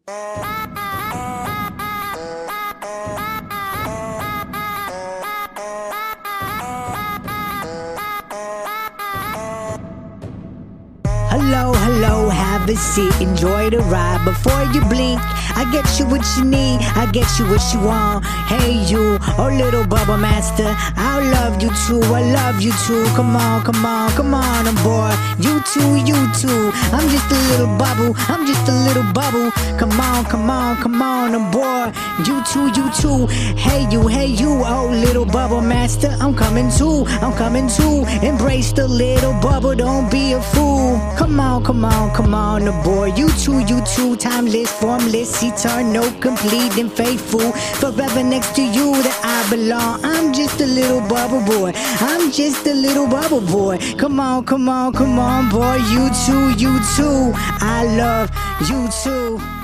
Hello, hello, have a seat, enjoy the ride. Before you blink, I get you what you need, I get you what you want. Hey you, oh little bubble master, I love you too, I love you too. Come on, come on, come on, boy. You too, you too. I'm just a little bubble, I'm just a little bubble. Come on, come on, come on, boy. You too. Hey you, oh little bubble master, I'm coming too, I'm coming too. Embrace the little bubble, don't be a fool. Come on, come on, come on, boy. You too, timeless, formless, eternal, complete and faithful. Forever next to you that I belong. I'm just a little bubble boy, I'm just a little bubble boy. Come on, come on, come on, boy. You too, I love you too.